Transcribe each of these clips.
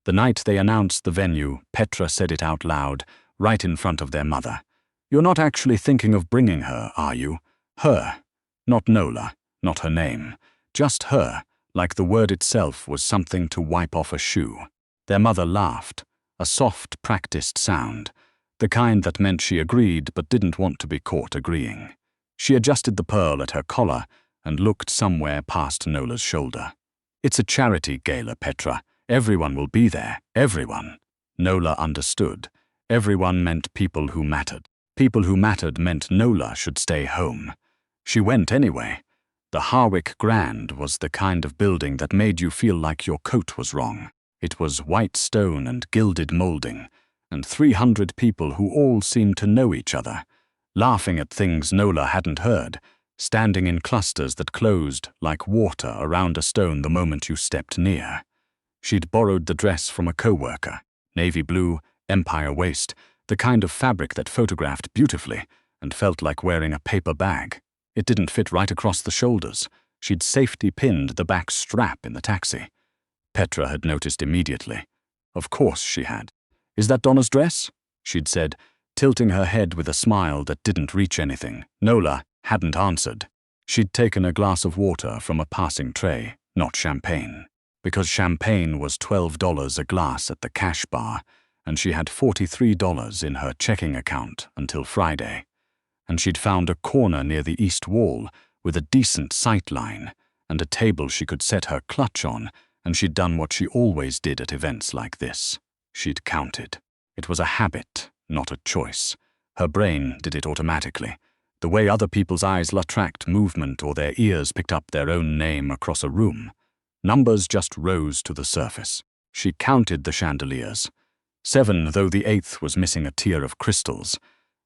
The night they announced the venue, Petra said it out loud, right in front of their mother. "You're not actually thinking of bringing her, are you? Her. Not Nola, not her name. Just her, like the word itself was something to wipe off a shoe." Their mother laughed, a soft, practiced sound, the kind that meant she agreed but didn't want to be caught agreeing. She adjusted the pearl at her collar and looked somewhere past Nola's shoulder. "It's a charity gala, Petra. Everyone will be there, everyone." Nola understood. Everyone meant people who mattered. People who mattered meant Nola should stay home. She went anyway. The Harwick Grand was the kind of building that made you feel like your coat was wrong. It was white stone and gilded molding, and 300 people who all seemed to know each other, laughing at things Nola hadn't heard, standing in clusters that closed like water around a stone the moment you stepped near. She'd borrowed the dress from a co-worker, navy blue, empire waist, the kind of fabric that photographed beautifully and felt like wearing a paper bag. It didn't fit right across the shoulders. She'd safety pinned the back strap in the taxi. Petra had noticed immediately. Of course she had. "Is that Donna's dress?" she'd said, tilting her head with a smile that didn't reach anything. Nola hadn't answered. She'd taken a glass of water from a passing tray, not champagne, because champagne was $12 a glass at the cash bar, and she had $43 in her checking account until Friday. And she'd found a corner near the east wall with a decent sight line and a table she could set her clutch on, and she'd done what she always did at events like this. She'd counted. It was a habit, not a choice. Her brain did it automatically, the way other people's eyes tracked movement or their ears picked up their own name across a room. Numbers just rose to the surface. She counted the chandeliers. 7, though the 8th was missing a tier of crystals.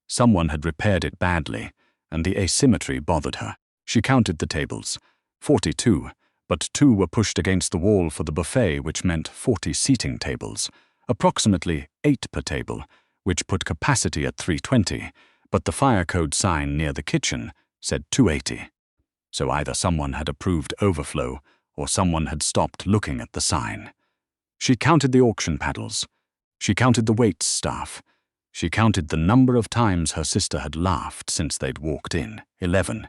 Someone had repaired it badly, and the asymmetry bothered her. She counted the tables. 42, but 2 were pushed against the wall for the buffet, which meant 40 seating tables, approximately 8 per table, which put capacity at 320, but the fire code sign near the kitchen said 280. So either someone had approved overflow, or someone had stopped looking at the sign. She counted the auction paddles. She counted the wait staff. She counted the number of times her sister had laughed since they'd walked in, 11.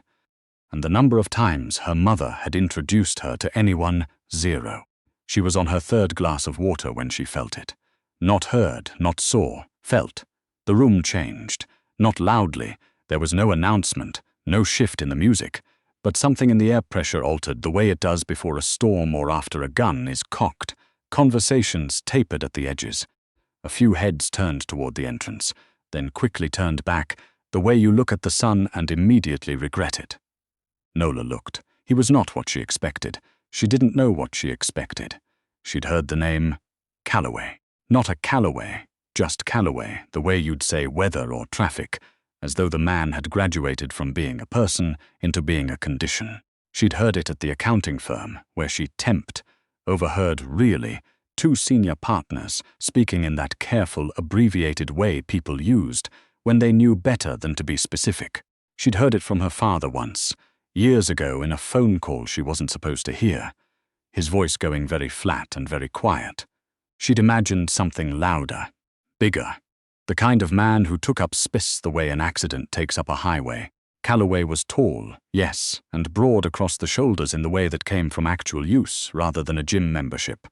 And the number of times her mother had introduced her to anyone, 0. She was on her 3rd glass of water when she felt it. Not heard, not saw, felt. The room changed. Not loudly. There was no announcement, no shift in the music, but something in the air pressure altered the way it does before a storm or after a gun is cocked. Conversations tapered at the edges. A few heads turned toward the entrance, then quickly turned back, the way you look at the sun and immediately regret it. Nola looked. He was not what she expected. She didn't know what she expected. She'd heard the name Callaway. Not a Callaway, just Callaway, the way you'd say weather or traffic, as though the man had graduated from being a person into being a condition. She'd heard it at the accounting firm, where she temped, overheard really, 2 senior partners speaking in that careful, abbreviated way people used when they knew better than to be specific. She'd heard it from her father once, years ago in a phone call she wasn't supposed to hear, his voice going very flat and very quiet. She'd imagined something louder, bigger, the kind of man who took up space the way an accident takes up a highway. Callaway was tall, yes, and broad across the shoulders in the way that came from actual use rather than a gym membership.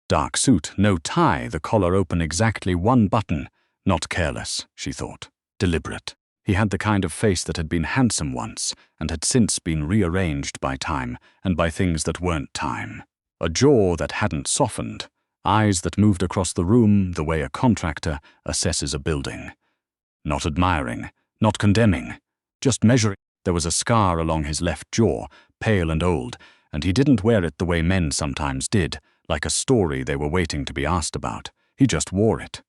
Dark suit, no tie, the collar open exactly 1 button. Not careless, she thought. Deliberate. He had the kind of face that had been handsome once and had since been rearranged by time and by things that weren't time. A jaw that hadn't softened. Eyes that moved across the room the way a contractor assesses a building. Not admiring, not condemning, just measuring. There was a scar along his left jaw, pale and old, and he didn't wear it the way men sometimes did, like a story they were waiting to be asked about. He just wore it.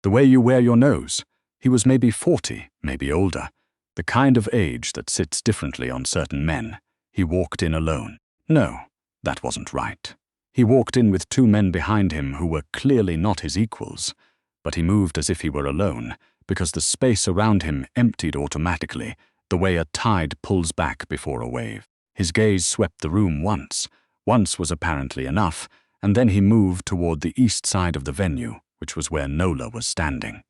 The way you wear your nose. He was maybe 40, maybe older, the kind of age that sits differently on certain men. He walked in alone. No, that wasn't right. He walked in with 2 men behind him who were clearly not his equals, but he moved as if he were alone, because the space around him emptied automatically, the way a tide pulls back before a wave. His gaze swept the room once. Once was apparently enough, and then he moved toward the east side of the venue, which was where Nola was standing.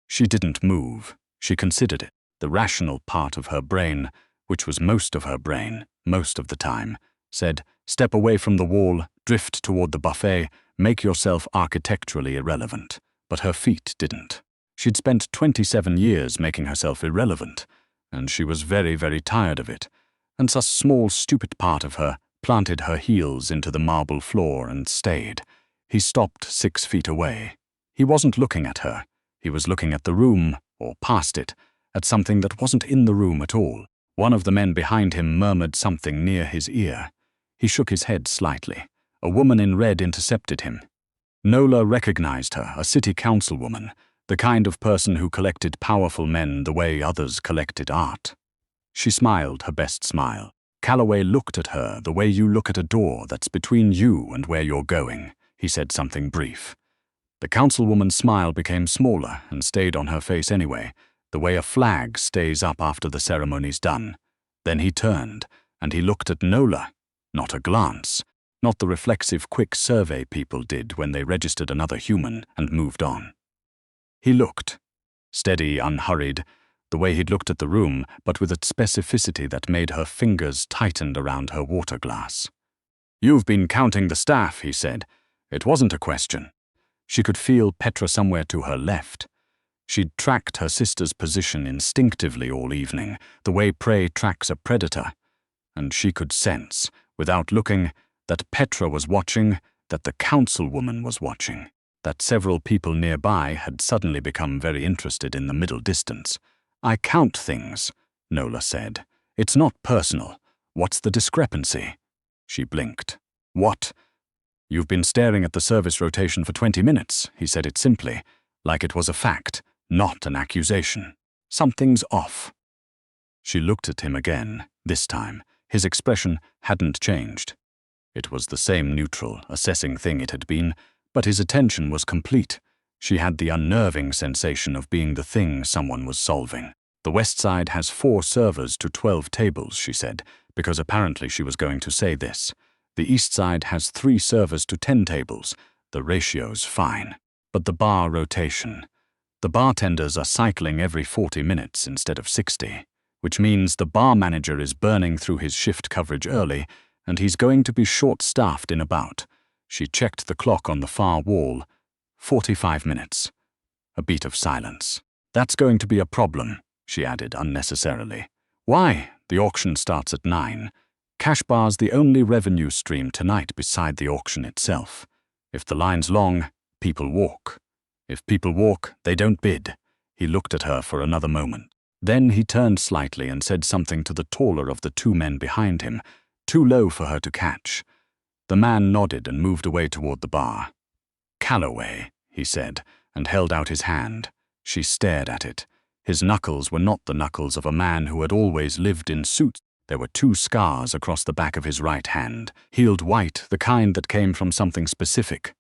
She didn't move. She considered it. The rational part of her brain, which was most of her brain, most of the time, said, "Step away from the wall, drift toward the buffet, make yourself architecturally irrelevant." But her feet didn't. She'd spent 27 years making herself irrelevant, and she was very, very tired of it. And such small, stupid part of her planted her heels into the marble floor and stayed. He stopped 6 feet away. He wasn't looking at her. He was looking at the room, or past it, at something that wasn't in the room at all. One of the men behind him murmured something near his ear. He shook his head slightly. A woman in red intercepted him. Nola recognized her, a city councilwoman, the kind of person who collected powerful men the way others collected art. She smiled her best smile. "Callaway looked at her the way you look at a door that's between you and where you're going," he said something brief. The councilwoman's smile became smaller and stayed on her face anyway, the way a flag stays up after the ceremony's done. Then he turned, and he looked at Nola. Not a glance, not the reflexive quick survey people did when they registered another human and moved on. He looked, steady, unhurried, the way he'd looked at the room, but with a specificity that made her fingers tightened around her water glass. "You've been counting the staff," he said. It wasn't a question. She could feel Petra somewhere to her left. She'd tracked her sister's position instinctively all evening, the way prey tracks a predator. And she could sense, without looking, that Petra was watching, that the councilwoman was watching, that several people nearby had suddenly become very interested in the middle distance. "I count things," Nola said. "It's not personal. What's the discrepancy?" She blinked. "What?" "You've been staring at the service rotation for 20 minutes, he said it simply, like it was a fact, not an accusation. "Something's off." She looked at him again, this time. His expression hadn't changed. It was the same neutral, assessing thing it had been, but his attention was complete. She had the unnerving sensation of being the thing someone was solving. "The West Side has 4 servers to 12 tables, she said, because apparently she was going to say this. "The East Side has 3 servers to 10 tables. The ratio's fine. But the bar rotation. The bartenders are cycling every 40 minutes instead of 60, which means the bar manager is burning through his shift coverage early, and he's going to be short-staffed in about," she checked the clock on the far wall, 45 minutes. A beat of silence. "That's going to be a problem," she added unnecessarily. "Why? The auction starts at 9. Cash bar's the only revenue stream tonight beside the auction itself. If the line's long, people walk. If people walk, they don't bid." He looked at her for another moment. Then he turned slightly and said something to the taller of the 2 men behind him, too low for her to catch. The man nodded and moved away toward the bar. "Callaway," he said, and held out his hand. She stared at it. His knuckles were not the knuckles of a man who had always lived in suits. There were 2 scars across the back of his right hand, healed white, the kind that came from something specific.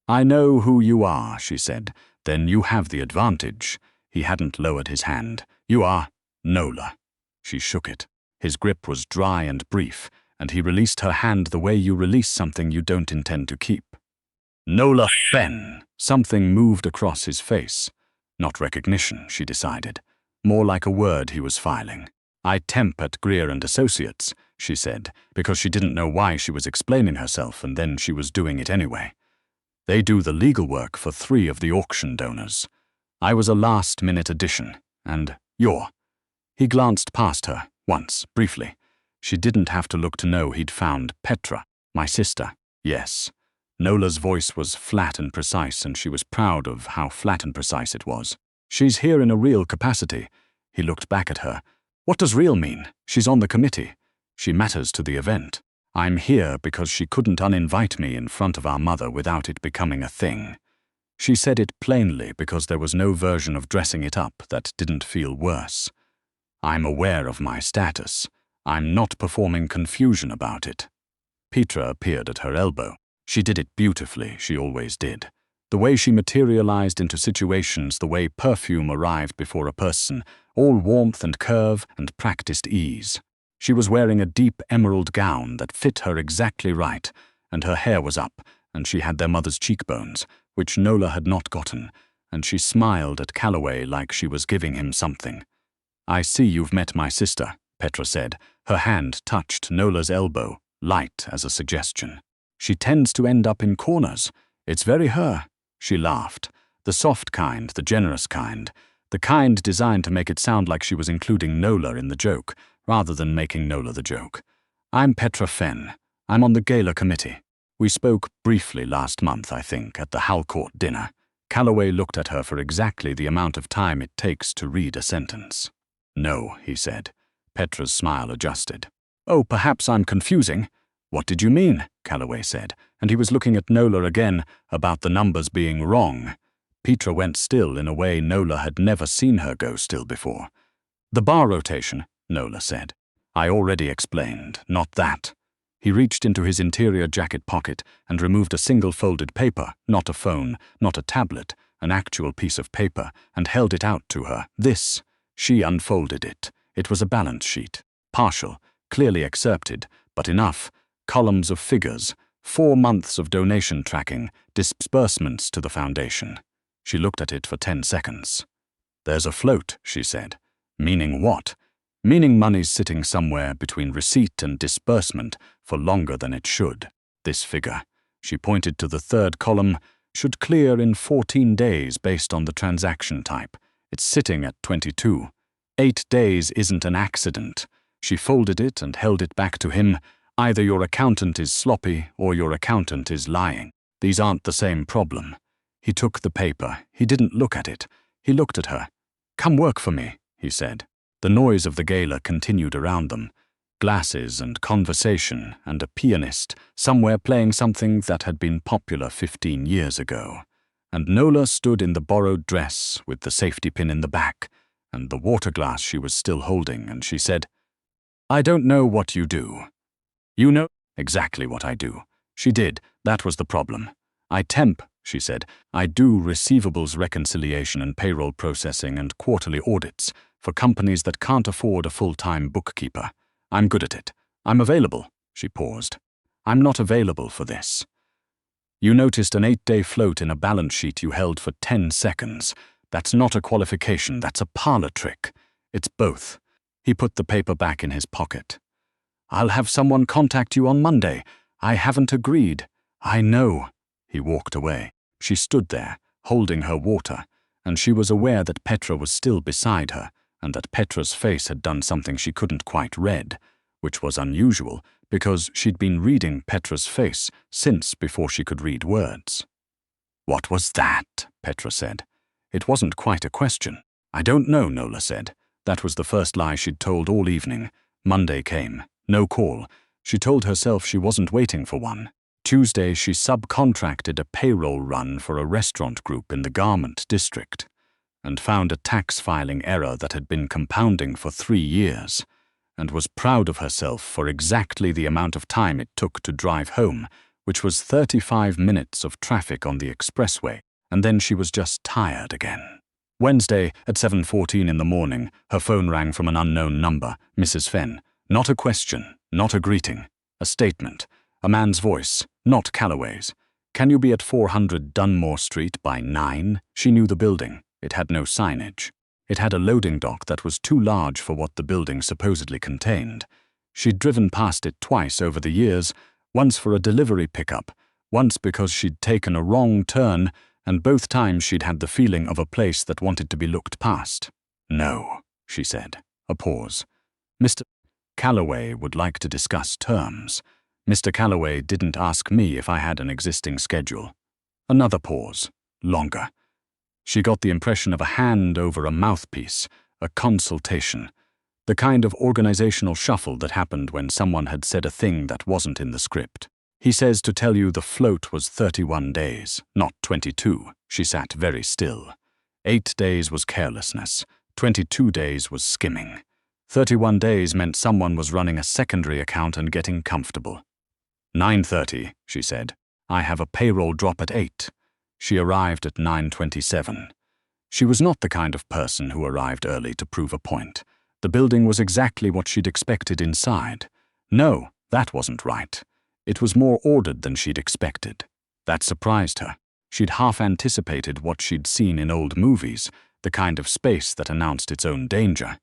"I know who you are," she said. "Then you have the advantage." He hadn't lowered his hand. "You are Nola." She shook it. His grip was dry and brief, and he released her hand the way you release something you don't intend to keep. "Nola Fenn." Something moved across his face. Not recognition, she decided. More like a word he was filing. "I temp at Greer and Associates," she said, because she didn't know why she was explaining herself, and then she was doing it anyway. "They do the legal work for 3 of the auction donors. I was a last-minute addition, and you're." He glanced past her, once, briefly. She didn't have to look to know he'd found Petra, "My sister." "Yes." Nola's voice was flat and precise, and she was proud of how flat and precise it was. "She's here in a real capacity." He looked back at her. "What does real mean? She's on the committee. She matters to the event. I'm here because she couldn't uninvite me in front of our mother without it becoming a thing." She said it plainly because there was no version of dressing it up that didn't feel worse. "I'm aware of my status. I'm not performing confusion about it." Petra appeared at her elbow. She did it beautifully, she always did. The way she materialized into situations, the way perfume arrived before a person, all warmth and curve and practiced ease. She was wearing a deep emerald gown that fit her exactly right, and her hair was up, and she had their mother's cheekbones, which Nola had not gotten, and she smiled at Callaway like she was giving him something. "I see you've met my sister," Petra said. Her hand touched Nola's elbow, light as a suggestion. "She tends to end up in corners. It's very her." She laughed. The soft kind, the generous kind. The kind designed to make it sound like she was including Nola in the joke, rather than making Nola the joke. "I'm Petra Fenn. I'm on the gala committee. We spoke briefly last month, I think, at the Halcourt dinner." Callaway looked at her for exactly the amount of time it takes to read a sentence. "No," he said. Petra's smile adjusted. "Oh, perhaps I'm confusing." "What did you mean?" Callaway said, and he was looking at Nola again about the numbers being wrong. Petra went still in a way Nola had never seen her go still before. "The bar rotation," Nola said. "I already explained, not that." He reached into his interior jacket pocket and removed a single folded paper, not a phone, not a tablet, an actual piece of paper, and held it out to her. "This." She unfolded it. It was a balance sheet. Partial, clearly excerpted, but enough. Columns of figures, 4 months of donation tracking, disbursements to the foundation. She looked at it for 10 seconds. "There's a float," she said. "Meaning what?" "Meaning money's sitting somewhere between receipt and disbursement for longer than it should. This figure," she pointed to the third column, "should clear in 14 days based on the transaction type. It's sitting at 22. 8 days isn't an accident." She folded it and held it back to him. "Either your accountant is sloppy or your accountant is lying. These aren't the same problem." He took the paper. He didn't look at it. He looked at her. "Come work for me," he said. The noise of the gala continued around them. Glasses and conversation and a pianist somewhere playing something that had been popular 15 years ago. And Nola stood in the borrowed dress with the safety pin in the back and the water glass she was still holding, and she said, "I don't know what you do." "You know exactly what I do." She did. That was the problem. "I temp," she said. "I do receivables reconciliation and payroll processing and quarterly audits for companies that can't afford a full-time bookkeeper. I'm good at it. I'm available." She paused. "I'm not available for this." "You noticed an 8-day float in a balance sheet you held for 10 seconds. That's not a qualification, that's a parlor trick. It's both." He put the paper back in his pocket. "I'll have someone contact you on Monday. I haven't agreed." "I know." He walked away. She stood there, holding her water, and she was aware that Petra was still beside her, and that Petra's face had done something she couldn't quite read, which was unusual because she'd been reading Petra's face since before she could read words. "What was that?" Petra said. It wasn't quite a question. "I don't know," Nola said. That was the first lie she'd told all evening. Monday came. No call. She told herself she wasn't waiting for one. Tuesday, she subcontracted a payroll run for a restaurant group in the garment district and found a tax filing error that had been compounding for 3 years, and was proud of herself for exactly the amount of time it took to drive home, which was 35 minutes of traffic on the expressway, and then she was just tired again. Wednesday, at 7:14 in the morning, her phone rang from an unknown number, Mrs. Fenn. Not a question, not a greeting, a statement. A man's voice, not Callaway's. "Can you be at 400 Dunmore Street by 9? She knew the building. It had no signage. It had a loading dock that was too large for what the building supposedly contained. She'd driven past it twice over the years, once for a delivery pickup, once because she'd taken a wrong turn, and both times she'd had the feeling of a place that wanted to be looked past. "No," she said. A pause. "Mr. Callaway would like to discuss terms. Mr. Callaway didn't ask me if I had an existing schedule." Another pause. Longer. She got the impression of a hand over a mouthpiece, a consultation, the kind of organizational shuffle that happened when someone had said a thing that wasn't in the script. "He says to tell you the float was 31 days, not 22. She sat very still. 8 days was carelessness. 22 days was skimming. 31 days meant someone was running a secondary account and getting comfortable. 9:30, she said. "I have a payroll drop at 8. She arrived at 9:27. She was not the kind of person who arrived early to prove a point. The building was exactly what she'd expected inside. No, that wasn't right. It was more ordered than she'd expected. That surprised her. She'd half anticipated what she'd seen in old movies, the kind of space that announced its own danger.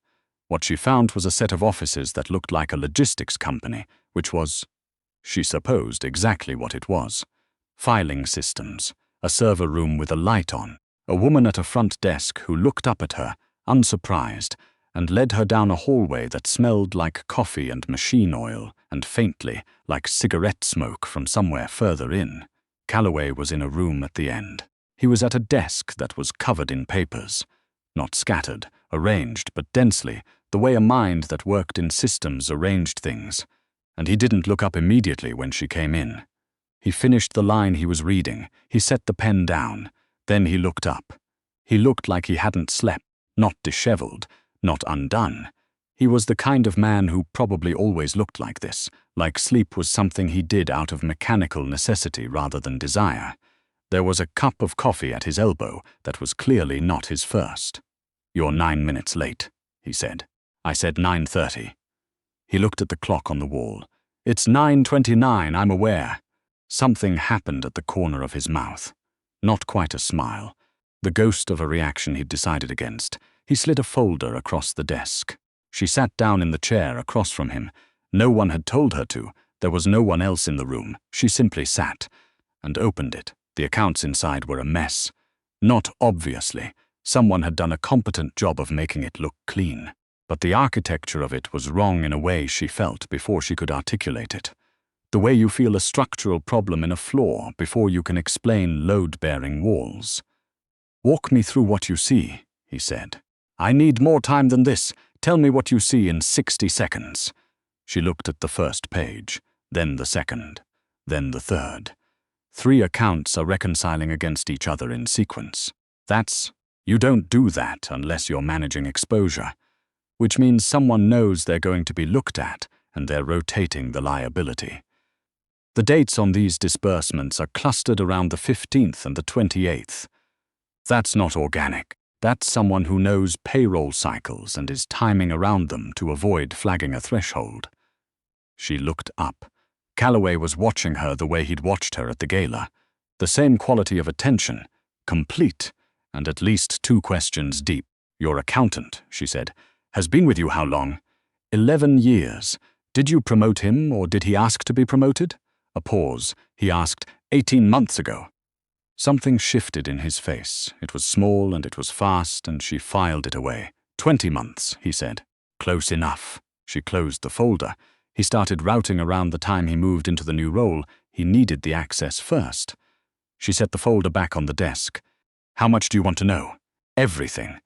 What she found was a set of offices that looked like a logistics company, which was, she supposed, exactly what it was. Filing systems, a server room with a light on, a woman at a front desk who looked up at her, unsurprised, and led her down a hallway that smelled like coffee and machine oil, and faintly like cigarette smoke from somewhere further in. Callaway was in a room at the end. He was at a desk that was covered in papers. Not scattered, arranged, but densely, the way a mind that worked in systems arranged things. And he didn't look up immediately when she came in. He finished the line he was reading. He set the pen down. Then he looked up. He looked like he hadn't slept, not disheveled, not undone. He was the kind of man who probably always looked like this, like sleep was something he did out of mechanical necessity rather than desire. There was a cup of coffee at his elbow that was clearly not his first. "You're 9 minutes late," he said. "I said 9:30. He looked at the clock on the wall. "It's 9:29, I'm aware." Something happened at the corner of his mouth. Not quite a smile. The ghost of a reaction he'd decided against. He slid a folder across the desk. She sat down in the chair across from him. No one had told her to. There was no one else in the room. She simply sat and opened it. The accounts inside were a mess. Not obviously. Someone had done a competent job of making it look clean. But the architecture of it was wrong in a way she felt before she could articulate it. The way you feel a structural problem in a floor before you can explain load-bearing walls. "Walk me through what you see," he said. "I need more time than this. Tell me what you see in 60 seconds. She looked at the first page, then the second, then the third. 3 accounts are reconciling against each other in sequence. You don't do that unless you're managing exposure, which means someone knows they're going to be looked at and they're rotating the liability. The dates on these disbursements are clustered around the 15th and the 28th. That's not organic. That's someone who knows payroll cycles and is timing around them to avoid flagging a threshold." She looked up. Callaway was watching her the way he'd watched her at the gala. The same quality of attention, complete, and at least 2 questions deep. "Your accountant," she said, "has been with you how long?" 11 years. Did you promote him, or did he ask to be promoted?" A pause. He asked, 18 months ago. Something shifted in his face. It was small and it was fast, and she filed it away. 20 months, he said. Close enough. She closed the folder. He started routing around the time he moved into the new role. He needed the access first. She set the folder back on the desk. "How much do you want to know?" "Everything."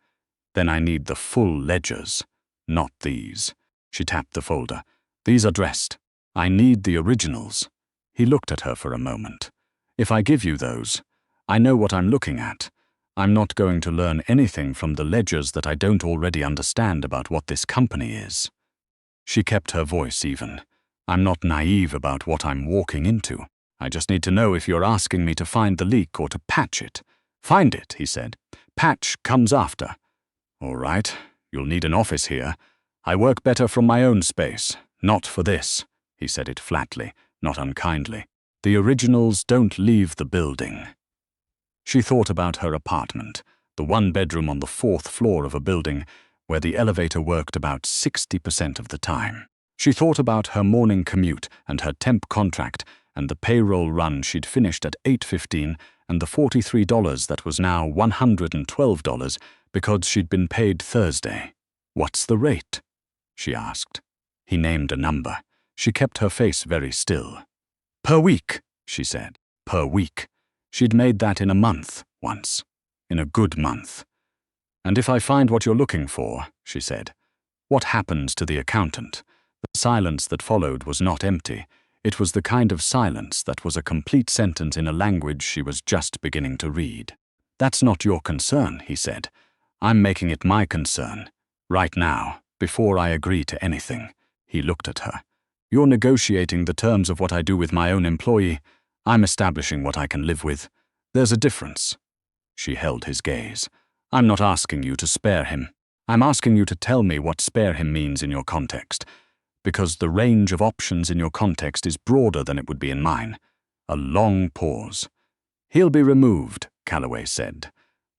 "Then I need the full ledgers. Not these." She tapped the folder. "These are dressed. I need the originals." He looked at her for a moment. "If I give you those, I know what I'm looking at. I'm not going to learn anything from the ledgers that I don't already understand about what this company is." She kept her voice even. "I'm not naive about what I'm walking into. I just need to know if you're asking me to find the leak or to patch it." "Find it," he said. "Patch comes after." "All right, you'll need an office here. I work better from my own space. Not for this." He said it flatly, not unkindly. "The originals don't leave the building." She thought about her apartment, the 1-bedroom on the 4th floor of a building where the elevator worked about 60% of the time. She thought about her morning commute and her temp contract and the payroll run she'd finished at 8:15 and the $43 that was now $112 because she'd been paid Thursday. "What's the rate?" she asked. He named a number. She kept her face very still. "Per week," she said. Per week. She'd made that in a month, once. In a good month. "And if I find what you're looking for," she said, "what happens to the accountant?" The silence that followed was not empty. It was the kind of silence that was a complete sentence in a language she was just beginning to read. "That's not your concern," he said. "I'm making it my concern. Right now, before I agree to anything." He looked at her. "You're negotiating the terms of what I do with my own employee. I'm establishing what I can live with. There's a difference." She held his gaze. "I'm not asking you to spare him. I'm asking you to tell me what spare him means in your context, because the range of options in your context is broader than it would be in mine." A long pause. "He'll be removed," Callaway said.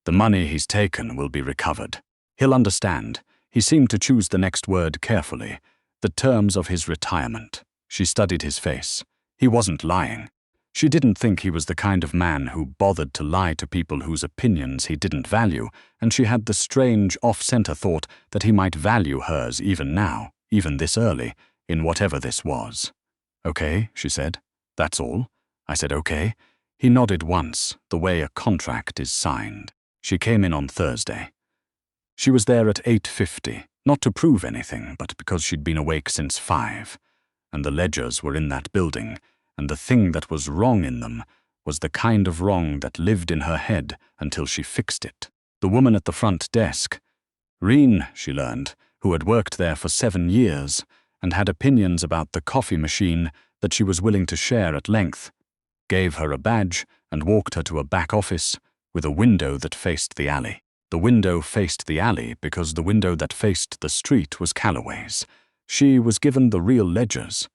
"The money he's taken will be recovered. He'll understand." He seemed to choose the next word carefully. The terms of his retirement. She studied his face. He wasn't lying. She didn't think he was the kind of man who bothered to lie to people whose opinions he didn't value, and she had the strange, off-center thought that he might value hers even now, even this early, in whatever this was. "Okay," she said. "That's all?" I said, "Okay." He nodded once, the way a contract is signed. She came in on Thursday. She was there at 8:50, not to prove anything, but because she'd been awake since 5. And the ledgers were in that building, and the thing that was wrong in them was the kind of wrong that lived in her head until she fixed it. The woman at the front desk, Reen, she learned, who had worked there for 7 years and had opinions about the coffee machine that she was willing to share at length, gave her a badge and walked her to a back office with a window that faced the alley. The window faced the alley because the window that faced the street was Callaway's. She was given the real ledgers.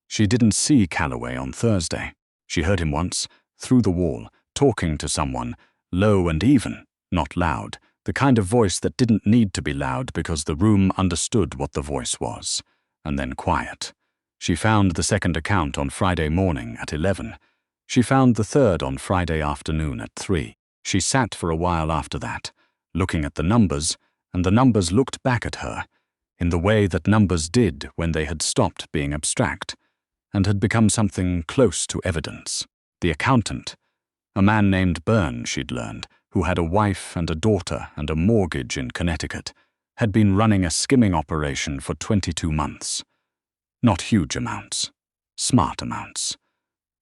She didn't see Callaway on Thursday. She heard him once, through the wall, talking to someone, low and even, not loud, the kind of voice that didn't need to be loud because the room understood what the voice was, and then quiet. She found the second account on Friday morning at 11. She found the third on Friday afternoon at 3. She sat for a while after that, looking at the numbers, and the numbers looked back at her, in the way that numbers did when they had stopped being abstract, and had become something close to evidence. The accountant, a man named Byrne, she'd learned, who had a wife and a daughter and a mortgage in Connecticut, had been running a skimming operation for 22 months. Not huge amounts, smart amounts.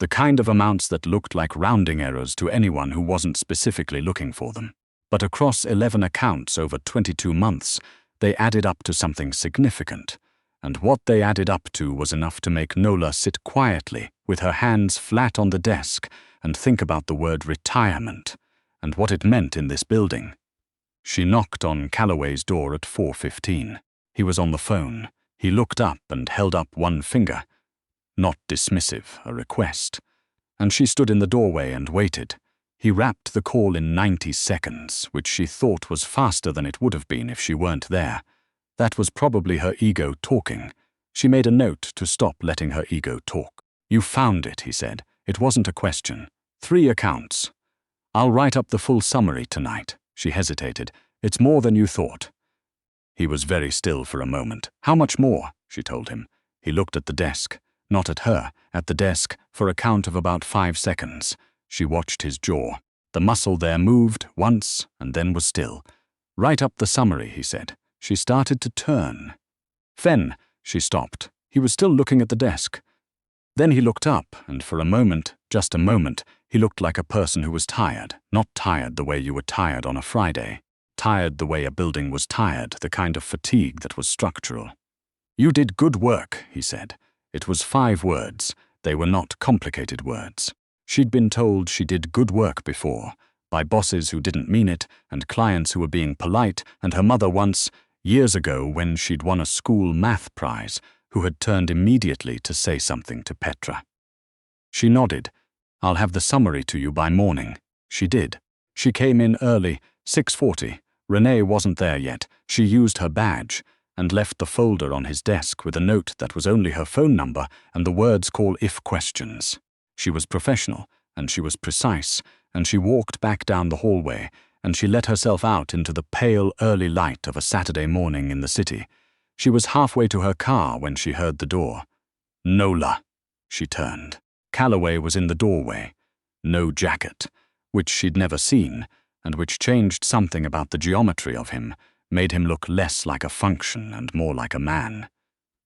The kind of amounts that looked like rounding errors to anyone who wasn't specifically looking for them. But across 11 accounts over 22 months, they added up to something significant, and what they added up to was enough to make Nola sit quietly, with her hands flat on the desk, and think about the word retirement, and what it meant in this building. She knocked on Callaway's door at 4:15. He was on the phone. He looked up and held up one finger. Not dismissive, a request. And she stood in the doorway and waited. He wrapped the call in 90 seconds, which she thought was faster than it would have been if she weren't there. That was probably her ego talking. She made a note to stop letting her ego talk. "You found it," he said. "It wasn't a question. 3 accounts. I'll write up the full summary tonight." She hesitated. "It's more than you thought." He was very still for a moment. "How much more?" she told him. He looked at the desk. Not at her, at the desk, for a count of about 5 seconds. She watched his jaw. The muscle there moved once and then was still. "Write up the summary," he said. She started to turn. "Fenn," she stopped. He was still looking at the desk. Then he looked up, and for a moment, just a moment, he looked like a person who was tired. Not tired the way you were tired on a Friday. Tired the way a building was tired, the kind of fatigue that was structural. "You did good work," he said. It was 5 words. They were not complicated words. She'd been told she did good work before, by bosses who didn't mean it, and clients who were being polite, and her mother once, years ago when she'd won a school math prize, who had turned immediately to say something to Petra. She nodded. "I'll have the summary to you by morning." She did. She came in early, 6:40. Renee wasn't there yet. She used her badge, and left the folder on his desk with a note that was only her phone number and the words "call if questions." She was professional, and she was precise, and she walked back down the hallway, and she let herself out into the pale, early light of a Saturday morning in the city. She was halfway to her car when she heard the door. "Nola." She turned. Callaway was in the doorway. No jacket, which she'd never seen, and which changed something about the geometry of him, made him look less like a function and more like a man.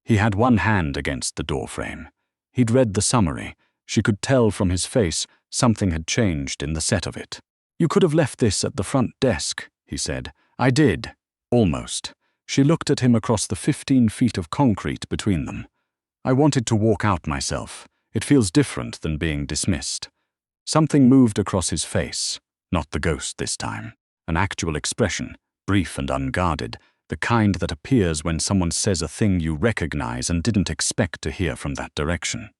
He had one hand against the doorframe. He'd read the summary. She could tell from his face something had changed in the set of it. "You could have left this at the front desk," he said. "I did. Almost." She looked at him across the 15 feet of concrete between them. "I wanted to walk out myself. It feels different than being dismissed." Something moved across his face, not the ghost this time. An actual expression, brief and unguarded, the kind that appears when someone says a thing you recognize and didn't expect to hear from that direction.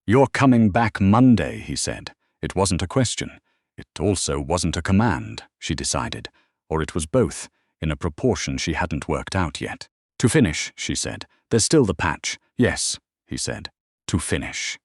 "You're coming back Monday," he said. It wasn't a question. It also wasn't a command, she decided, or it was both, in a proportion she hadn't worked out yet. To finish, she said. There's still the patch. Yes, he said. To finish.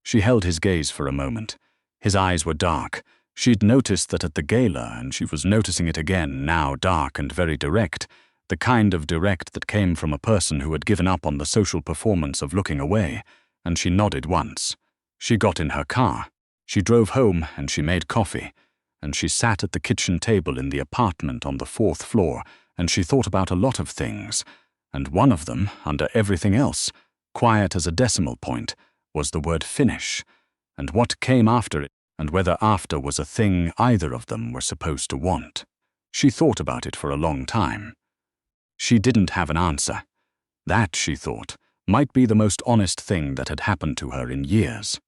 She held his gaze for a moment. His eyes were dark. She'd noticed that at the gala, and she was noticing it again, now dark and very direct, the kind of direct that came from a person who had given up on the social performance of looking away, and she nodded once. She got in her car. She drove home and she made coffee, and she sat at the kitchen table in the apartment on the 4th floor, and she thought about a lot of things, and one of them, under everything else, quiet as a decimal point, was the word finish, and what came after it, and whether after was a thing either of them were supposed to want. She thought about it for a long time. She didn't have an answer. That, she thought, might be the most honest thing that had happened to her in years.